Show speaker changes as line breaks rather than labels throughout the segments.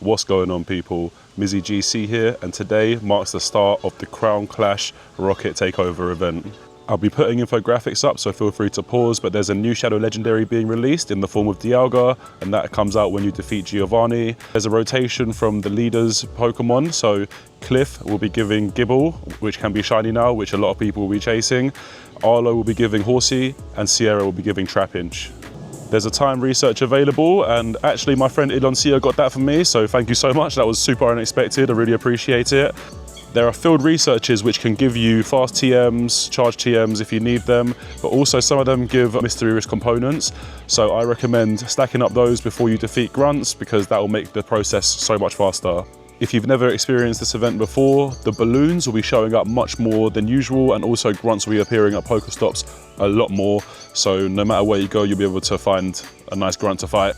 What's going on, people? Mizzy GC here, and today marks the start of the Crown Clash Rocket Takeover event. I'll be putting infographics up, so feel free to pause, but there's a new Shadow Legendary being released in the form of Dialga, and that comes out when you defeat Giovanni. There's a rotation from the leaders' Pokemon, so Cliff will be giving Gibble, which can be shiny now, which a lot of people will be chasing. Arlo will be giving Horsey, and Sierra will be giving Trapinch. There's a time research available, and actually my friend Ilonsia got that for me, so thank you so much. That was super unexpected, I really appreciate it. There are field researches which can give you fast TMs, charge TMs if you need them, but also some of them give mysterious components. So I recommend stacking up those before you defeat grunts, because that will make the process so much faster. If you've never experienced this event before, the balloons will be showing up much more than usual, and also grunts will be appearing at Pokestops a lot more. So no matter where you go, you'll be able to find a nice grunt to fight.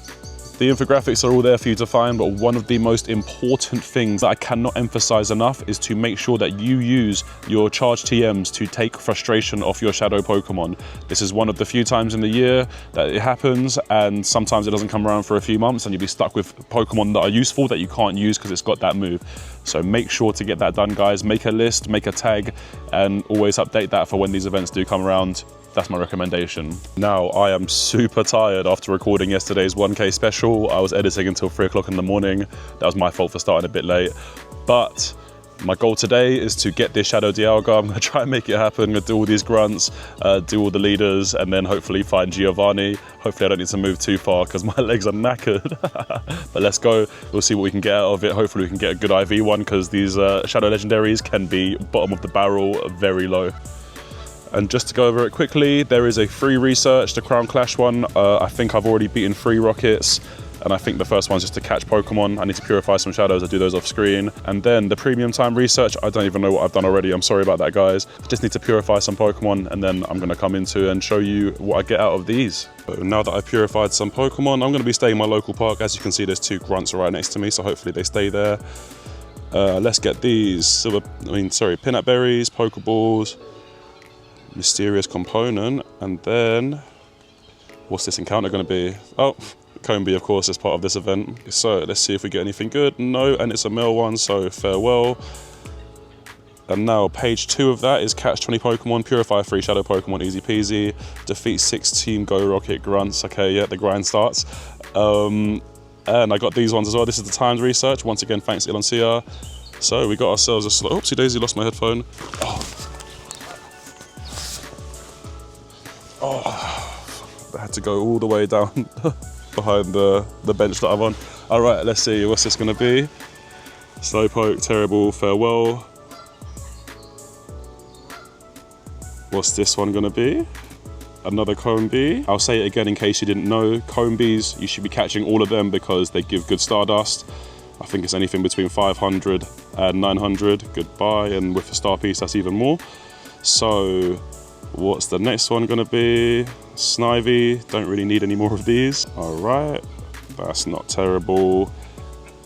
The infographics are all there for you to find, but one of the most important things that I cannot emphasize enough is to make sure that you use your charge TMs to take frustration off your shadow Pokemon. This is one of the few times in the year that it happens, and sometimes it doesn't come around for a few months and you'll be stuck with Pokemon that are useful that you can't use because it's got that move. So make sure to get that done, guys. Make a list, make a tag, and always update that for when these events do come around. That's my recommendation. Now, I am super tired after recording yesterday's 1K special. I was editing until 3 o'clock in the morning. That was my fault for starting a bit late. But my goal today is to get this Shadow Dialga. I'm gonna try and make it happen. I'm gonna do all these grunts, do all the leaders, and then hopefully find Giovanni. Hopefully I don't need to move too far because my legs are knackered. But let's go, we'll see what we can get out of it. Hopefully we can get a good IV one, because these Shadow Legendaries can be bottom of the barrel, very low. And just to go over it quickly, there is a free research, the Crown Clash one. I think I've already beaten 3 rockets, and I think the first one's just to catch Pokemon. I need to purify some shadows, I do those off screen. And then the premium time research, I don't even know what I've done already, I'm sorry about that, guys. Just need to purify some Pokemon, and then I'm gonna come into and show you what I get out of these. So now that I've purified some Pokemon, I'm gonna be staying in my local park. As you can see, there's 2 grunts right next to me, so hopefully they stay there. Let's get these peanut berries, Pokeballs, mysterious component, and then what's this encounter going to be? Oh, Combi, of course, is part of this event. So let's see if we get anything good. No, and it's a male one, so farewell. And now page 2 of that is catch 20 Pokemon, purify 3 shadow Pokemon, easy peasy, defeat 6 Team Go Rocket grunts. Okay, yeah, the grind starts. And I got these ones as well. This is the times research, once again thanks to Ilonsia. So we got ourselves a oopsie daisy, lost my headphone. I had to go all the way down behind the bench that I'm on. All right, let's see, what's this gonna be? Slowpoke, terrible, farewell. What's this one gonna be? Another Combi. I'll say it again in case you didn't know. Combis, you should be catching all of them because they give good Stardust. I think it's anything between 500 and 900. Goodbye, and with a star piece, that's even more. So, what's the next one gonna be? Snivy, don't really need any more of these. All right, that's not terrible.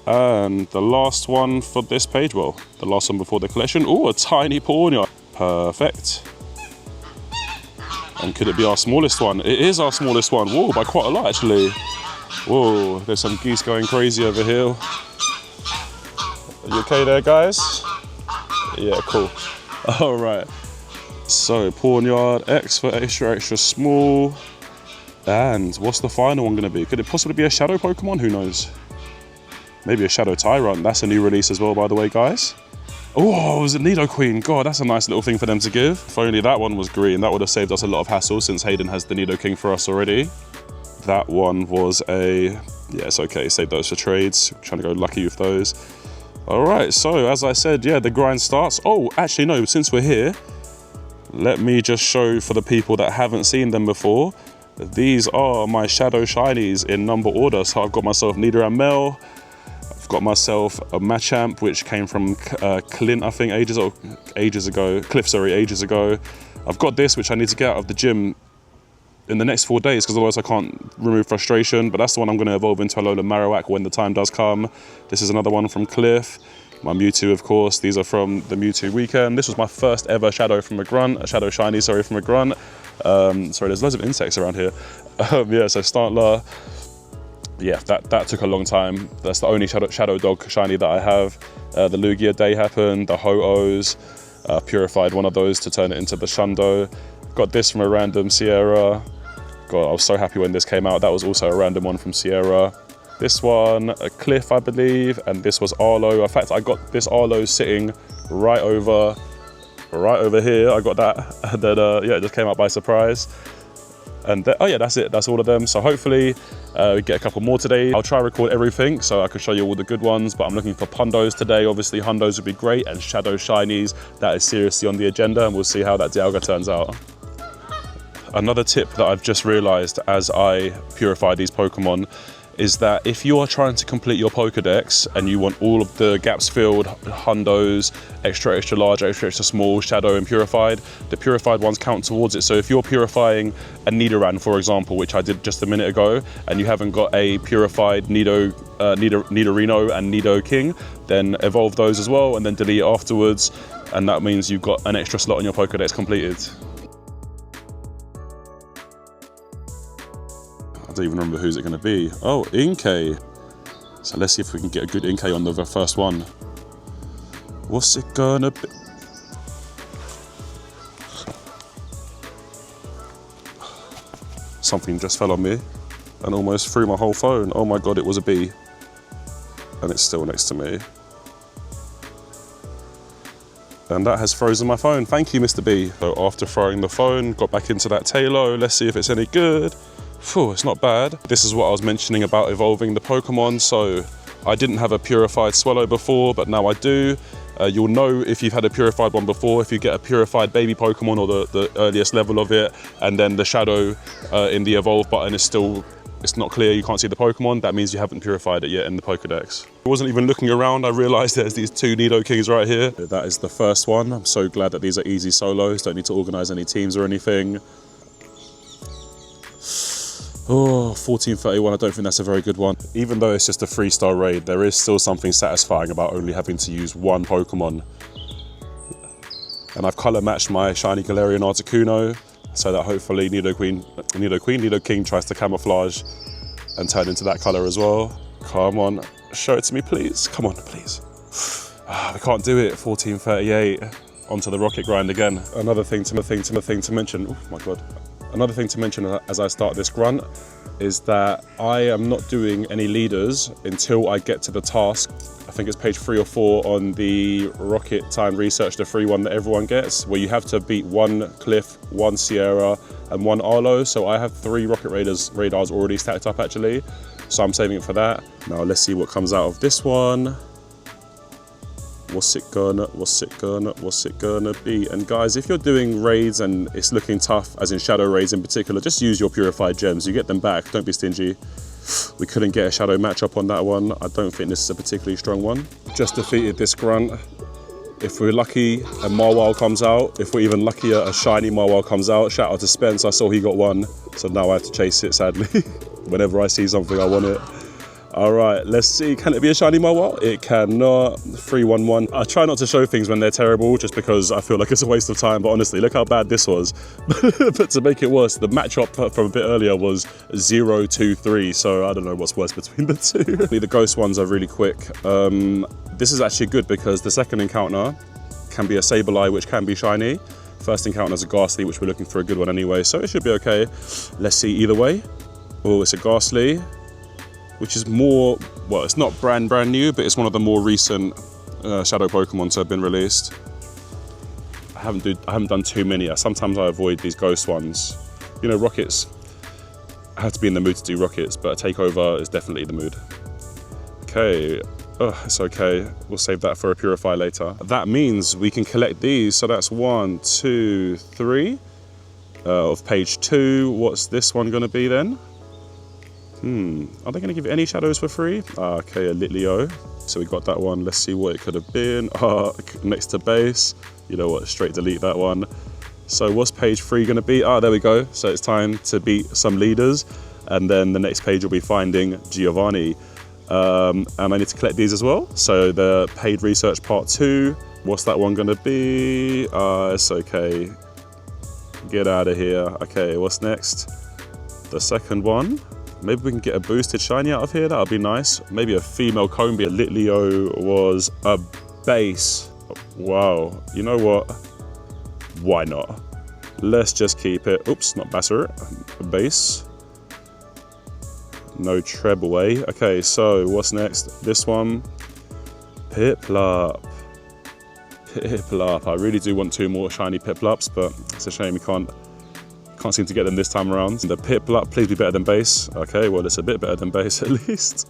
And the last one for this page, well, the last one before the collection. Oh, a tiny Pawniard. Perfect. And could it be our smallest one? It is our smallest one. Whoa, by quite a lot actually. Whoa, there's some geese going crazy over here. Are you okay there, guys? Yeah, cool. All right. So, Pawniard, X for extra small. And what's the final one going to be? Could it possibly be a Shadow Pokemon? Who knows? Maybe a Shadow Tyrant. That's a new release as well, by the way, guys. Oh, it was a Nidoqueen. God, that's a nice little thing for them to give. If only that one was green, that would have saved us a lot of hassle since Hayden has the Nidoking for us already. That one was a... yeah, it's okay. Save those for trades. I'm trying to go lucky with those. All right, so as I said, yeah, the grind starts. Oh, actually, no, since we're here, let me just show for the people that haven't seen them before. These are my Shadow Shinies in number order. So I've got myself Nida and Mel. I've got myself a Machamp, which came from Clint, I think, ages ago. Cliff, sorry, ages ago. I've got this, which I need to get out of the gym in the next 4 days, because otherwise I can't remove frustration. But that's the one I'm going to evolve into Alola Marowak when the time does come. This is another one from Cliff. My Mewtwo, of course. These are from the Mewtwo weekend. This was my first ever Shadow from a grunt, a Shadow Shiny, sorry, from a grunt. Sorry, there's loads of insects around here. Yeah, so Startler. yeah, that took a long time. That's the only Shadow Dog shiny that I have. The Lugia Day happened, the Ho-Ohs, purified one of those to turn it into the Shundo. Got this from a random Sierra. God, I was so happy when this came out. That was also a random one from Sierra. This one, a Cliff, I believe, and this was Arlo. In fact, I got this Arlo sitting right over here. I got that, and then yeah, it just came out by surprise. And oh yeah, that's it. That's all of them. So hopefully we get a couple more today. I'll try to record everything so I can show you all the good ones, but I'm looking for Pundos today. Obviously, Hundos would be great, and Shadow Shinies. That is seriously on the agenda, and we'll see how that Dialga turns out. Another tip that I've just realized as I purify these Pokemon is that if you are trying to complete your Pokedex and you want all of the gaps filled, Hundos, extra large, extra small, Shadow and purified, the purified ones count towards it. So if you're purifying a Nidoran, for example, which I did just a minute ago, and you haven't got a purified Nidorino and Nidoking, then evolve those as well and then delete it afterwards, and that means you've got an extra slot on your Pokedex completed. I don't even remember who's it going to be. Oh, Inkay. So let's see if we can get a good Inkay on the first one. What's it gonna be? Something just fell on me and almost threw my whole phone. Oh my god, it was a bee. And it's still next to me. And that has frozen my phone. Thank you, Mr. B. So after throwing the phone, got back into that Tailo. Let's see if it's any good. Phew, it's not bad. This is what I was mentioning about evolving the Pokemon. So I didn't have a purified Swallow before, but now I do. You'll know if you've had a purified one before, if you get a purified baby Pokemon or the earliest level of it, and then the Shadow in the evolve button is it's not clear, you can't see the Pokemon, that means you haven't purified it yet in the Pokedex. I wasn't even looking around, I realized there's these two Nidokings right here. That is the first one. I'm so glad that these are easy solos, don't need to organize any teams or anything. Oh, 1431, I don't think that's a very good one. Even though it's just a 3-star raid, there is still something satisfying about only having to use one Pokemon. And I've color matched my shiny Galarian Articuno, so that hopefully Nidoking tries to camouflage and turn into that color as well. Come on, show it to me, please. Come on, please. We can't do it, 1438. Onto the rocket grind again. Another thing to mention, oh my god. Another thing to mention as I start this grunt is that I am not doing any leaders until I get to the task. I think it's page 3 or 4 on the Rocket Time Research, the free one that everyone gets, where you have to beat 1 Cliff, 1 Sierra, and 1 Arlo. So I have 3 Rocket radars already stacked up actually, so I'm saving it for that. Now let's see what comes out of this one. What's it gonna be? And guys, if you're doing raids and it's looking tough, as in Shadow raids in particular, just use your purified gems. You get them back, don't be stingy. We couldn't get a Shadow matchup on that one. I don't think this is a particularly strong one. Just defeated this grunt. If we're lucky, a Marwile comes out. If we're even luckier, a shiny Marwile comes out. Shout out to Spence, I saw he got one. So now I have to chase it, sadly. Whenever I see something, I want it. All right, let's see. Can it be a shiny Marwile? It cannot. 311. I try not to show things when they're terrible just because I feel like it's a waste of time, but honestly, look how bad this was. But to make it worse, the matchup from a bit earlier was 0-2-3, so I don't know what's worse between the two. The ghost ones are really quick. This is actually good because the second encounter can be a Sableye, which can be shiny. First encounter is a Ghastly, which we're looking for a good one anyway, so it should be okay. Let's see either way. Oh, it's a Ghastly, which is more, well, it's not brand new, but it's one of the more recent Shadow Pokemon to have been released. I haven't done too many. Sometimes I avoid these ghost ones. You know, rockets, I have to be in the mood to do rockets, but a Takeover is definitely the mood. Okay, it's okay. We'll save that for a Purify later. That means we can collect these. So that's 1, 2, 3 of page 2. What's this one gonna be then? Are they going to give any shadows for free? Okay, a Litleo. So we got that one. Let's see what it could have been. Next to base. You know what? Straight delete that one. So what's page 3 going to be? There we go. So it's time to beat some leaders. And then the next page will be finding Giovanni. And I need to collect these as well. So the paid research part 2. What's that one going to be? It's okay. Get out of here. Okay, what's next? The second one. Maybe we can get a boosted shiny out of here. That would be nice. Maybe a female Combia. Litleo was a base. Wow. You know what? Why not? Let's just keep it. Oops, not Basser. A base. No treble, eh? Okay, so what's next? This one. Piplup. Piplup. I really do want 2 more shiny Piplups, but it's a shame we can't seem to get them this time around. The Piplup, please be better than base. Okay, well, it's a bit better than base at least.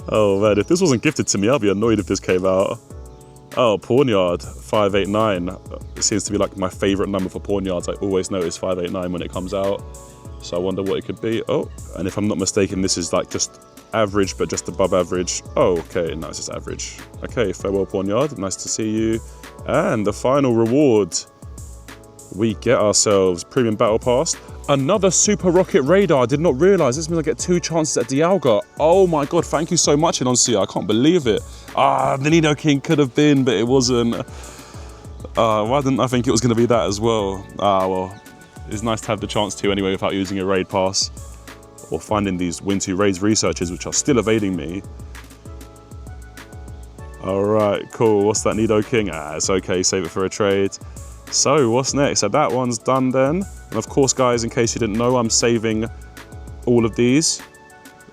Oh man, if this wasn't gifted to me, I'll be annoyed if this came out. Oh, Pawnyard, 589. It seems to be like my favorite number for Pawnyards. I always notice 589 when it comes out. So I wonder what it could be. Oh, and if I'm not mistaken, this is like just average, but just above average. Oh, okay, no, it's just average. Okay, farewell Pawnyard, nice to see you. And the final reward, we get ourselves Premium Battle Pass. Another Super Rocket Radar. I did not realize this means I get 2 chances at Dialga. Oh my God, thank you so much, Enuncia. I can't believe it. Ah, the Nidoking could have been, but it wasn't. Why didn't I think it was going to be that as well? Ah, well, it's nice to have the chance to anyway without using a raid pass or finding these Win2 Raids researches, which are still evading me. All right, cool. What's that Nidoking? Ah, it's okay. Save it for a trade. So what's next? So that one's done then. And of course, guys, in case you didn't know, I'm saving all of these.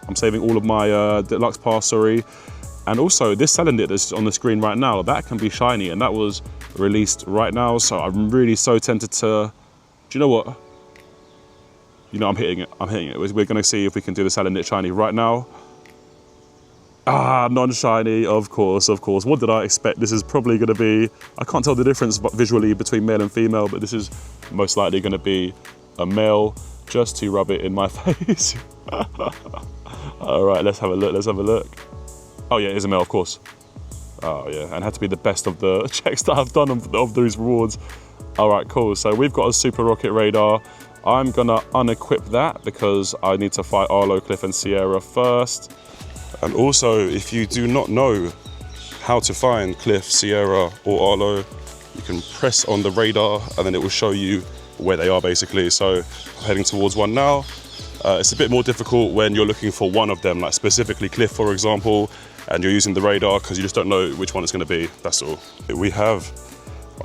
I'm saving all of my deluxe pass, sorry. And also this Salandit that's on the screen right now, that can be shiny, and that was released right now. So I'm really so tempted to, do you know what? You know, I'm hitting it. We're gonna see if we can do the Salandit shiny right now. Ah, non-shiny, of course. What did I expect? This is probably gonna be, I can't tell the difference visually between male and female, but this is most likely gonna be a male, just to rub it in my face. All right, let's have a look. Oh yeah, it is a male, of course. Oh yeah, and it had to be the best of the checks that I've done of these rewards. All right, cool. So we've got a Super Rocket Radar. I'm gonna unequip that because I need to fight Arlo, Cliff, and Sierra first. And also, if you do not know how to find Cliff, Sierra, or Arlo, you can press on the radar and then it will show you where they are basically. So I'm heading towards one now. It's a bit more difficult when you're looking for one of them, like specifically Cliff, for example, and you're using the radar because you just don't know which one it's going to be. That's all. We have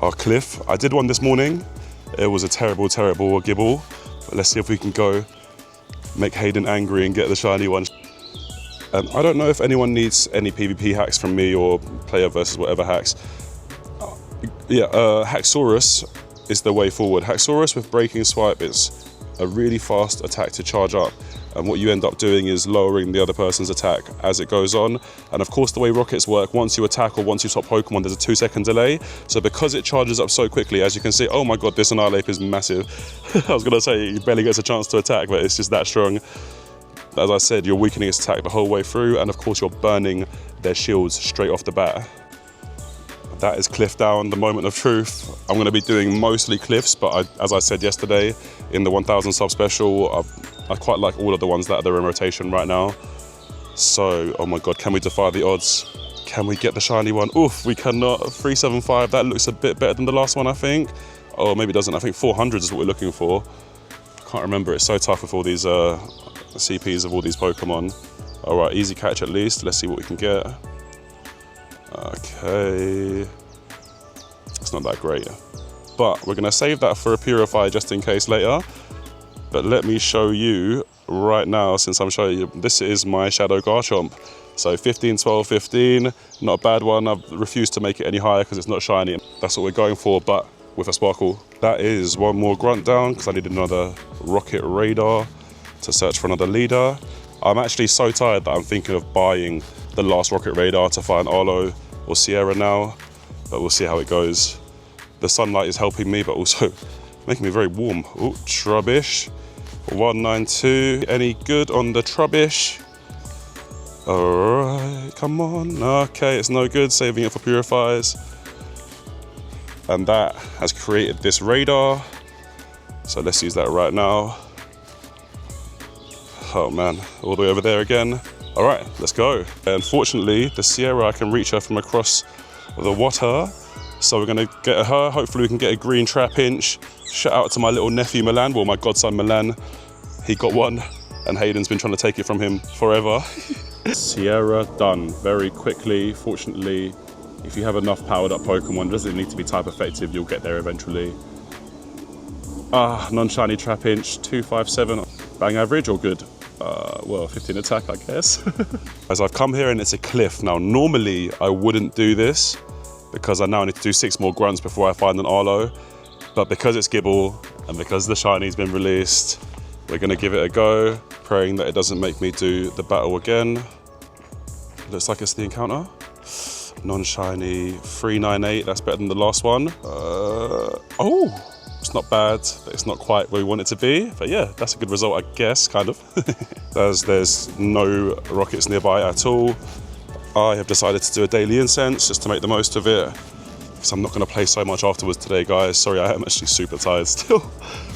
our Cliff. I did one this morning. It was a terrible gibble. But let's see if we can go make Hayden angry and get the shiny one. I don't know if anyone needs any PvP hacks from me or player versus whatever hacks. Yeah, Haxorus is the way forward. Haxorus with Breaking Swipe is a really fast attack to charge up. And what you end up doing is lowering the other person's attack as it goes on. And of course, the way rockets work, once you attack or once you swap Pokemon, there's a 2-second delay. So because it charges up so quickly, as you can see, oh my God, this Annihilape is massive. I was gonna say, he barely gets a chance to attack, but it's just that strong. As I said, you're weakening its attack the whole way through, and of course you're burning their shields straight off the bat. That is Cliff down, the moment of truth. I'm going to be doing mostly Cliffs, but as I said yesterday, in the 1000 sub special, I quite like all of the ones that are in rotation right now. So, oh my God, can we defy the odds? Can we get the shiny one? Oof, we cannot. 375, that looks a bit better than the last one, I think. Oh, maybe it doesn't. I think 400 is what we're looking for. Can't remember, it's so tough with all these CPs of all these Pokemon. All right, easy catch at least. Let's see what we can get. Okay, it's not that great, but we're gonna save that for a Purify just in case later. But let me show you right now, since I'm showing you, this is my Shadow Garchomp. So 15, 12, 15, not a bad one. I've refused to make it any higher because it's not shiny. That's what we're going for, but with a sparkle. That is one more grunt down because I need another Rocket Radar to search for another leader. I'm actually so tired that I'm thinking of buying the last Rocket Radar to find Arlo or Sierra now, but we'll see how it goes. The sunlight is helping me, but also making me very warm. Oh, Trubbish, 192. Any good on the Trubbish? All right, come on. Okay, it's no good, saving it for Purifies. And that has created this radar. So let's use that right now. Oh man, all the way over there again. All right, let's go. Unfortunately, the Sierra, I can reach her from across the water. So we're gonna get her. Hopefully we can get a green Trapinch. Shout out to my little nephew Milan, well, my godson Milan. He got one. and Hayden's been trying to take it from him forever. Sierra done very quickly. Fortunately, if you have enough powered up Pokemon, it doesn't need to be type effective, you'll get there eventually. Non-shiny Trapinch, 257, bang average or good? Well, 15 attack, I guess. As I've come here and it's a cliff. Now, normally I wouldn't do this because I now need to do 6 more grunts before I find an Arlo. But because it's Gibble and because the shiny's been released, we're gonna give it a go, praying that it doesn't make me do the battle again. Looks like it's the encounter. Non-shiny, 398, that's better than the last one. Oh! It's not bad, but it's not quite where we want it to be. But yeah, that's a good result, I guess, kind of. As there's no rockets nearby at all, I have decided to do a daily incense just to make the most of it. Because I'm not going to play so much afterwards today, guys. Sorry, I am actually super tired still.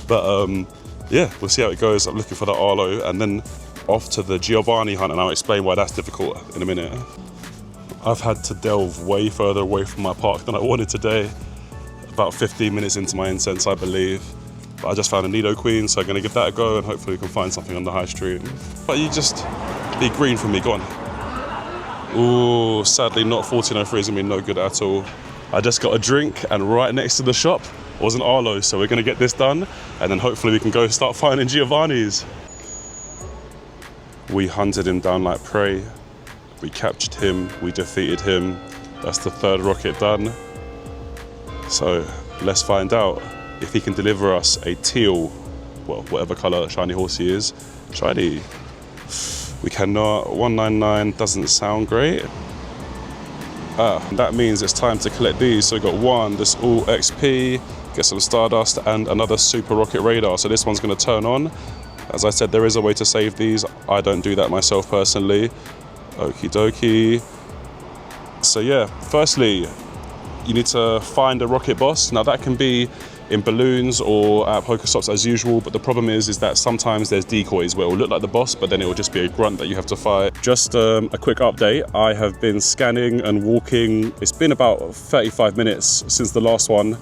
But yeah, we'll see how it goes. I'm looking for the Arlo and then off to the Giovanni hunt, and I'll explain why that's difficult in a minute. I've had to delve way further away from my park than I wanted today. About 15 minutes into my incense, I believe. But I just found a Nidoqueen, so I'm gonna give that a go and hopefully we can find something on the high street. But you just be green for me, go on. Ooh, sadly not 1403 is gonna be no good at all. I just got a drink and right next to the shop was an Arlo, so we're gonna get this done and then hopefully we can go start finding Giovanni's. We hunted him down like prey. We captured him, we defeated him. That's the 3rd rocket done. So let's find out if he can deliver us a teal, well, whatever color shiny horse he is. Shiny. We cannot. 199 doesn't sound great. That means it's time to collect these. So we got 1, this all XP, get some Stardust and another Super Rocket Radar. So this one's gonna turn on. As I said, there is a way to save these. I don't do that myself personally. Okie dokie. So yeah, firstly, you need to find a rocket boss. Now that can be in balloons or at Pokestops as usual, but the problem is that sometimes there's decoys where it will look like the boss, but then it will just be a grunt that you have to fight. Just a quick update. I have been scanning and walking. It's been about 35 minutes since the last one.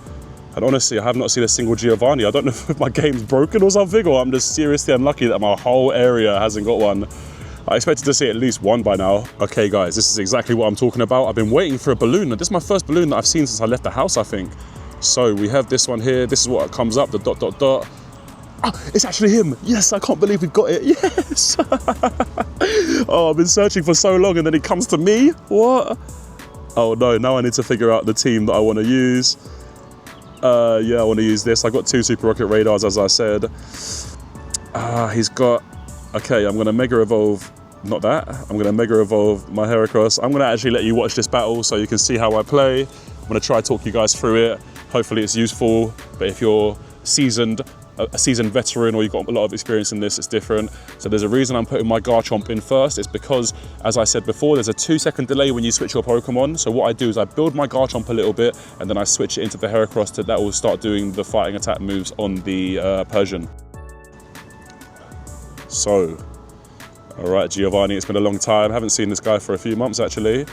And honestly, I have not seen a single Giovanni. I don't know if my game's broken or something, or I'm just seriously unlucky that my whole area hasn't got one. I expected to see at least one by now. Okay guys, this is exactly what I'm talking about. I've been waiting for a balloon. This is my first balloon that I've seen since I left the house, I think. So we have this one here. This is what comes up, the dot, dot, dot. Ah, it's actually him. Yes, I can't believe we've got it. Yes. Oh, I've been searching for so long and then it comes to me. What? Oh no, now I need to figure out the team that I want to use. Yeah, I want to use this. I got 2 Super Rocket Radars, as I said. He's got, okay, I'm going to Mega Evolve. Not that. I'm going to Mega Evolve my Heracross. I'm going to actually let you watch this battle so you can see how I play. I'm going to try to talk you guys through it. Hopefully it's useful, but if you're a seasoned veteran or you've got a lot of experience in this, it's different. So there's a reason I'm putting my Garchomp in first. It's because, as I said before, there's a 2-second delay when you switch your Pokemon. So what I do is I build my Garchomp a little bit and then I switch it into the Heracross that will start doing the fighting attack moves on the Persian. So, all right, Giovanni, it's been a long time. I haven't seen this guy for a few months, actually.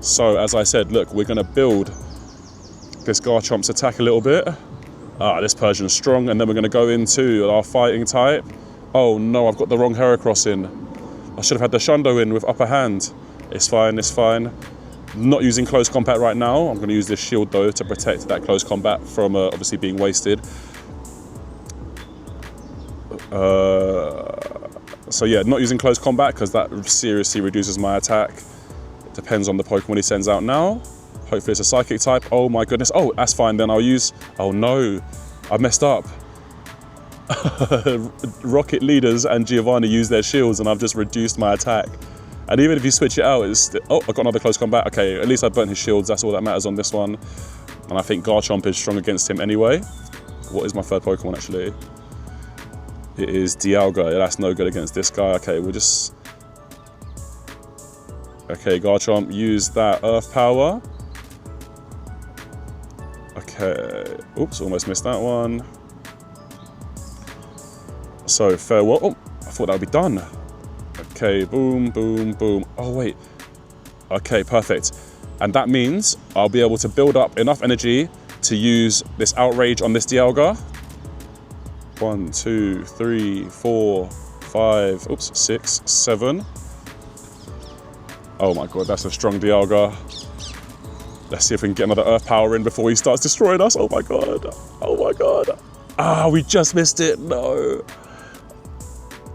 So, as I said, look, we're going to build this Garchomp's attack a little bit. This Persian's strong, and then we're going to go into our fighting type. Oh, no, I've got the wrong Heracross in. I should have had the Shundo in with upper hand. It's fine, it's fine. Not using close combat right now. I'm going to use this shield, though, to protect that close combat from obviously being wasted. So yeah, not using close combat because that seriously reduces my attack. It depends on the Pokemon he sends out now. Hopefully it's a Psychic type. Oh my goodness. Oh, that's fine then. I'll use... Oh no, I messed up. Rocket Leaders and Giovanni use their shields and I've just reduced my attack. And even if you switch it out, it's... Oh, I got another close combat. Okay, at least I burnt his shields. That's all that matters on this one. And I think Garchomp is strong against him anyway. What is my 3rd Pokemon actually? It is Dialga. Yeah, that's no good against this guy. Okay, we'll just... Okay, Garchomp, use that Earth Power. Okay. Oops, almost missed that one. So, farewell. Oh, I thought that would be done. Okay, boom, boom, boom. Oh, wait. Okay, perfect. And that means I'll be able to build up enough energy to use this Outrage on this Dialga. 1, 2, 3, 4, 5, oops, 6, 7. Oh my god, that's a strong Dialga. Let's see if we can get another Earth Power in before he starts destroying us. Oh my god. Oh my god. Ah, we just missed it. No.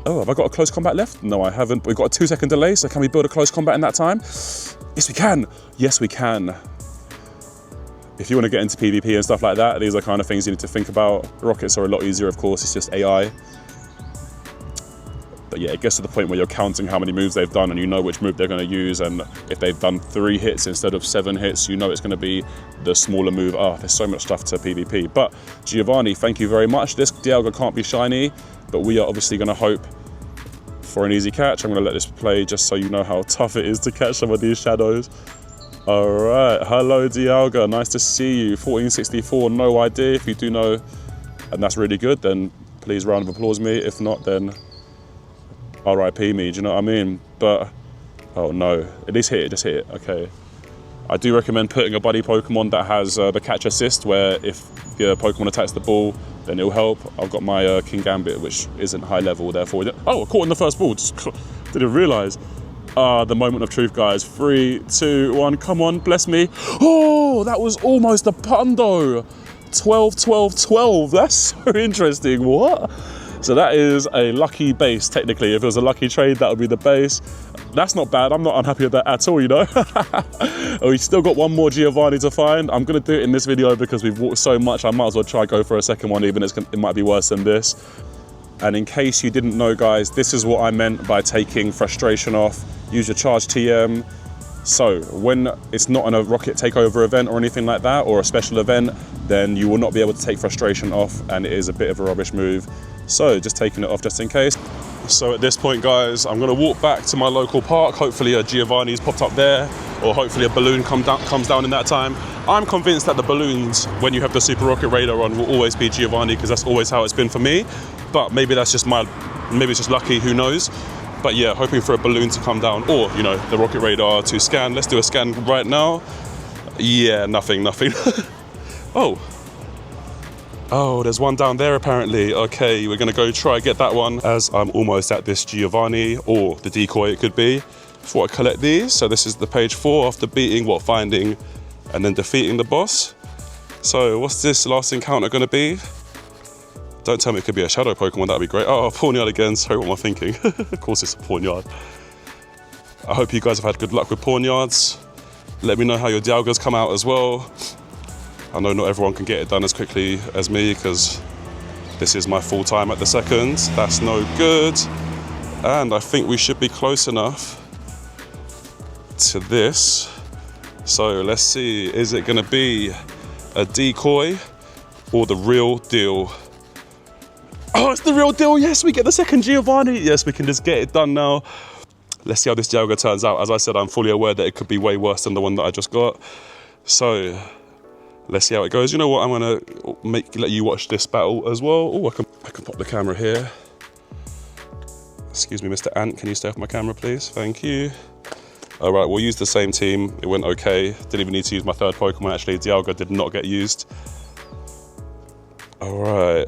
Oh, have I got a close combat left? No, I haven't. We've got a 2-second delay, so can we build a close combat in that time? Yes, we can. Yes, we can. If you want to get into PvP and stuff like that, these are kind of things you need to think about. Rockets are a lot easier, of course. It's just AI. But yeah, it gets to the point where you're counting how many moves they've done and you know which move they're going to use, and if they've done 3 hits instead of 7 hits, you know it's going to be the smaller move. There's so much stuff to PvP. But Giovanni, thank you very much. This Dialga can't be shiny, but we are obviously going to hope for an easy catch. I'm going to let this play just so you know how tough it is to catch some of these shadows. All right, hello Dialga, nice to see you. 1464, no idea. If you do know, and that's really good, then please round of applause me. If not, then RIP me, do you know what I mean? But, oh no, it is hit, just hit it, okay. I do recommend putting a buddy Pokemon that has the catch assist, where if your Pokemon attacks the ball, then it'll help. I've got my King Gambit, which isn't high level, therefore, oh, I caught in the first ball, just didn't realize. The moment of truth, guys. 3, 2, 1, come on, bless me. Oh, that was almost a Pundo. 12, 12, 12, that's so interesting, what? So that is a lucky base, technically. If it was a lucky trade, that would be the base. That's not bad, I'm not unhappy with that at all, you know? We've still got one more Giovanni to find. I'm gonna do it in this video because we've walked so much, I might as well try go for a second one, even it might be worse than this. And in case you didn't know, guys, this is what I meant by taking frustration off. Use your charge TM. So when it's not on a Rocket Takeover event or anything like that, or a special event, then you will not be able to take frustration off, and it is a bit of a rubbish move. So just taking it off just in case. So at this point, guys, I'm gonna walk back to my local park. Hopefully a Giovanni's popped up there, or hopefully a balloon comes down in that time. I'm convinced that the balloons, when you have the Super Rocket Radar on, will always be Giovanni, because that's always how it's been for me. But maybe that's just maybe it's just lucky, who knows? But yeah, hoping for a balloon to come down, or, you know, the Rocket Radar to scan. Let's do a scan right now. Yeah, nothing. Oh, there's one down there apparently. Okay, we're gonna go try get that one, as I'm almost at this Giovanni, or the decoy it could be, before I collect these. So this is the page 4 after beating, finding and then defeating the boss. So what's this last encounter gonna be? Don't tell me it could be a shadow Pokemon, that'd be great. Oh, Pawnyard again, sorry, what am I thinking? Of course it's a Pawnyard. I hope you guys have had good luck with Pawnyards. Let me know how your Dialgas come out as well. I know not everyone can get it done as quickly as me, because this is my full time at the second. That's no good. And I think we should be close enough to this. So let's see, is it gonna be a decoy or the real deal? Oh, it's the real deal. Yes, we get the second Giovanni. Yes, we can just get it done now. Let's see how this Dialga turns out. As I said, I'm fully aware that it could be way worse than the one that I just got. So let's see how it goes. You know what? I'm gonna let you watch this battle as well. Oh, I can pop the camera here. Excuse me, Mr. Ant. Can you stay off my camera, please? Thank you. All right, we'll use the same team. It went okay. Didn't even need to use my third Pokemon. Actually, Dialga did not get used. All right.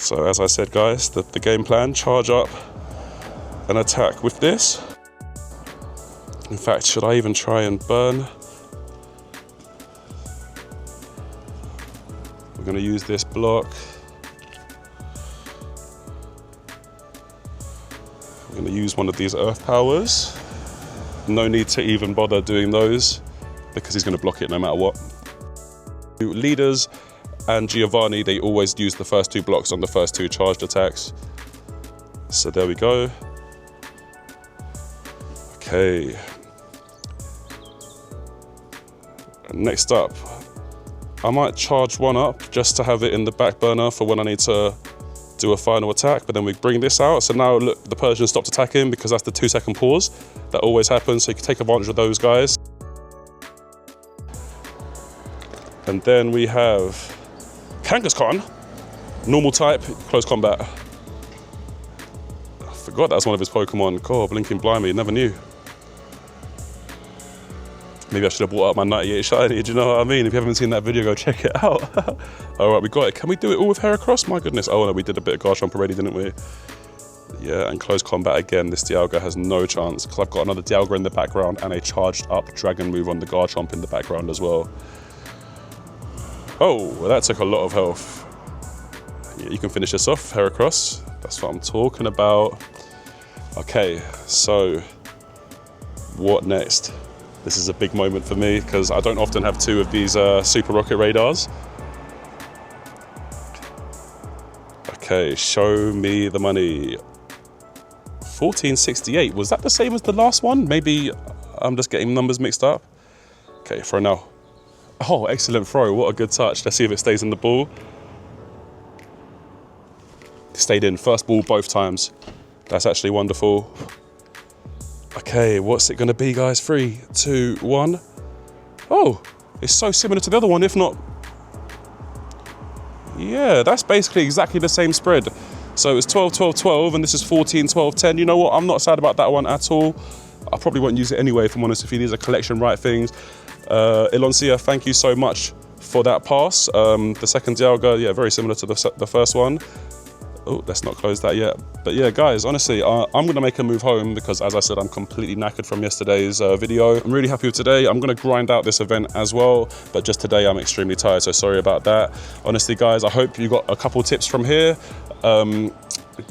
So as I said, guys, the game plan, charge up and attack with this. In fact, should I even try and burn? We're gonna use this block. We're gonna use one of these Earth Powers. No need to even bother doing those, because he's gonna block it no matter what. Leaders and Giovanni, they always use the first 2 blocks on the first 2 charged attacks. So there we go. Okay. And next up, I might charge one up just to have it in the back burner for when I need to do a final attack, but then we bring this out. So now look, the Persian stopped attacking because that's the 2-second pause. That always happens, so you can take advantage of those guys. And then we have Kangaskhan, normal type, close combat. I forgot that's one of his Pokemon. God, blinking blimey, never knew. Maybe I should have bought out my 98 shiny, do you know what I mean? If you haven't seen that video, go check it out. All right, we got it. Can we do it all with Heracross? My goodness. Oh no, we did a bit of Garchomp already, didn't we? Yeah, and close combat again. This Dialga has no chance because I've got another Dialga in the background and a charged up Dragon move on the Garchomp in the background as well. Oh, well, that took a lot of health. Yeah, you can finish this off, Heracross. That's what I'm talking about. Okay, so what next? This is a big moment for me because I don't often have two of these Super Rocket Radars. Okay, show me the money. 1468, was that the same as the last one? Maybe I'm just getting numbers mixed up. Okay, throw now. Oh, excellent throw, what a good touch. Let's see if it stays in the ball. Stayed in, first ball both times. That's actually wonderful. Okay, what's it gonna be, guys? 3, 2, 1. Oh, it's so similar to the other one, if not. Yeah, that's basically exactly the same spread. So it's 12, 12, 12, and this is 14, 12, 10. You know what? I'm not sad about that one at all. I probably won't use it anyway, if I'm honest with you. These are collection right things. Iloncia, thank you so much for that pass. The second Dialga, yeah, very similar to the first one. Oh, let's not close that yet. But yeah, guys, honestly, I'm gonna make a move home because, as I said, I'm completely knackered from yesterday's video. I'm really happy with today. I'm gonna grind out this event as well, but just today I'm extremely tired, so sorry about that. Honestly, guys, I hope you got a couple tips from here.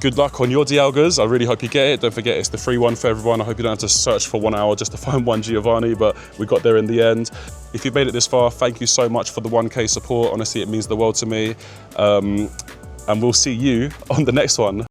Good luck on your Dialgas. I really hope you get it. Don't forget, it's the free one for everyone. I hope you don't have to search for 1 hour just to find one Giovanni, but we got there in the end. If you've made it this far, thank you so much for the 1K support. Honestly, it means the world to me. And we'll see you on the next one.